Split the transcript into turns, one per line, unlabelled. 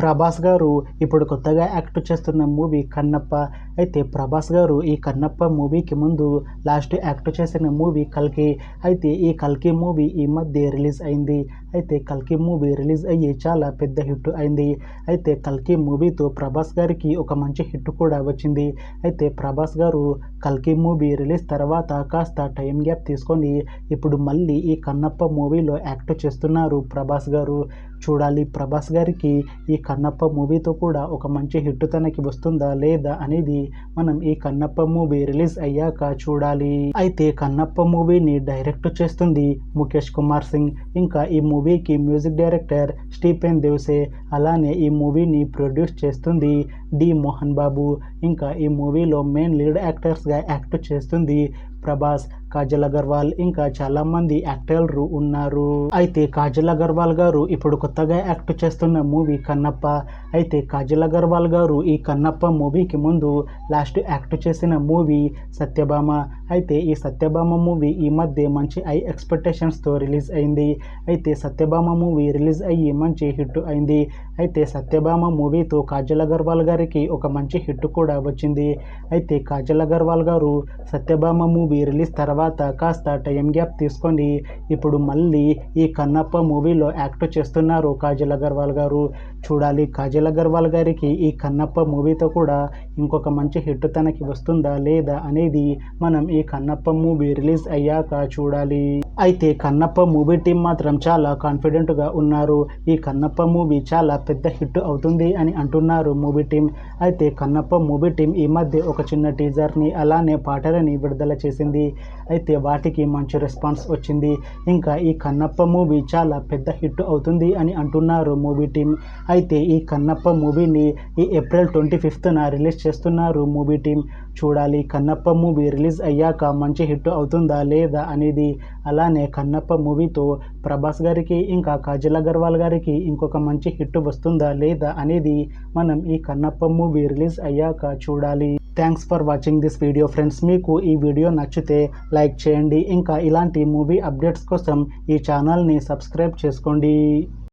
ప్రభాస్ గారు ఇప్పుడు కొత్తగా యాక్ట్ చేస్తున్న మూవీ కన్నప్ప. అయితే ప్రభాస్ గారు ఈ కన్నప్ప మూవీకి ముందు లాస్ట్ యాక్ట్ చేసిన మూవీ కల్కి. అయితే ఈ కల్కి మూవీ ఈ మధ్య రిలీజ్ అయింది. అయితే కల్కి మూవీ రిలీజ్ అయ్యి చాలా పెద్ద హిట్ అయింది. అయితే కల్కి మూవీతో ప్రభాస్ గారికి ఒక మంచి హిట్ కూడా వచ్చింది. అయితే ప్రభాస్ గారు కల్కి మూవీ రిలీజ్ తర్వాత కాస్త టైం గ్యాప్ తీసుకొని ఇప్పుడు మళ్ళీ ఈ కన్నప్ప మూవీలో యాక్ట్ చేస్తున్నారు ప్రభాస్ గారు. చూడాలి ప్రభాస్ గారికి ఈ కన్నప్ప మూవీతో కూడా ఒక మంచి హిట్ తనకి వస్తుందా లేదా అనేది మనం ఈ కన్నప్ప మూవీ రిలీజ్ అయ్యాక చూడాలి. అయితే కన్నప్ప మూవీని డైరెక్ట్ చేస్తుంది ముఖేష్ కుమార్ సింగ్. ఇంకా ఈ మూవీకి మ్యూజిక్ డైరెక్టర్ స్టీఫెన్ దేవ్సే. అలానే ఈ మూవీని ప్రొడ్యూస్ చేస్తుంది డి మోహన్ బాబు. ఇంకా ఈ మూవీలో మెయిన్ లీడ్ యాక్టర్స్గా యాక్ట్ చేస్తుంది ప్రభాస్, కాజల్ అగర్వాల్, ఇంకా చాలా మంది యాక్టర్లు ఉన్నారు. అయితే కాజల్ అగర్వాల్ గారు ఇప్పుడు కొత్తగా యాక్ట్ చేస్తున్న మూవీ కన్నప్ప. అయితే కాజల్ అగర్వాల్ గారు ఈ కన్నప్ప మూవీకి ముందు లాస్ట్ యాక్ట్ చేసిన మూవీ సత్యభామ. అయితే ఈ సత్యభామ మూవీ ఈ మధ్య మంచి హై ఎక్స్పెక్టేషన్స్తో రిలీజ్ అయింది. అయితే సత్యభామ మూవీ రిలీజ్ అయ్యి మంచి హిట్ అయింది. అయితే సత్యభామ మూవీతో కాజల్ అగర్వాల్ గారికి ఒక మంచి హిట్ కూడా వచ్చింది. అయితే కాజల్ అగర్వాల్ గారు సత్యభామ మూవీ రిలీజ్ తర్వాత కాస్త టైం గ్యాప్ తీసుకొని ఇప్పుడు మళ్ళీ ఈ కన్నప్ప మూవీలో యాక్ట్ చేస్తున్నారు కాజల్ అగర్వాల్ గారు. చూడాలి కాజల్ అగర్వాల్ గారికి ఈ కన్నప్ప మూవీతో కూడా ఇంకొక మంచి హిట్ తనకి వస్తుందా లేదా అనేది మనం ఈ కన్నప్ప మూవీ రిలీజ్ అయ్యాక చూడాలి. అయితే కన్నప్ప మూవీ టీం మాత్రం చాలా కాన్ఫిడెంట్గా ఉన్నారు. ఈ కన్నప్ప మూవీ చాలా పెద్ద హిట్ అవుతుంది అని అంటున్నారు మూవీ టీం. అయితే కన్నప్ప మూవీ టీం ఈ మధ్య ఒక చిన్న టీజర్ని అలానే పాటలని విడుదల చేసింది. అయితే వాటికి మంచి రెస్పాన్స్ వచ్చింది. ఇంకా ఈ కన్నప్ప మూవీ చాలా పెద్ద హిట్ అవుతుంది అని అంటున్నారు మూవీ టీం. అయితే ఈ కన్నప్ప మూవీని ఈ ఏప్రిల్ 25న రిలీజ్ చేస్తున్నారు మూవీ టీం. చూడాలి కన్నప్ప మూవీ రిలీజ్ అయ్యాక మంచి హిట్ అవుతుందా లేదా అనేది. అలానే కన్నప్ప మూవీతో ప్రభాస్ గారికి ఇంకా కాజల్ అగర్వాల్ గారికి ఇంకొక మంచి హిట్ వస్తుందా లేదా అనేది మనం ఈ కన్నప్ప మూవీ రిలీజ్ అయ్యాక చూడాలి. Thanks for watching this video friends. మీకు ఈ వీడియో నచ్చితే లైక్ చేయండి. ఇంకా ఇలాంటి మూవీ అప్డేట్స్ కోసం ఈ ఛానల్ని సబ్స్క్రైబ్ చేసుకోండి.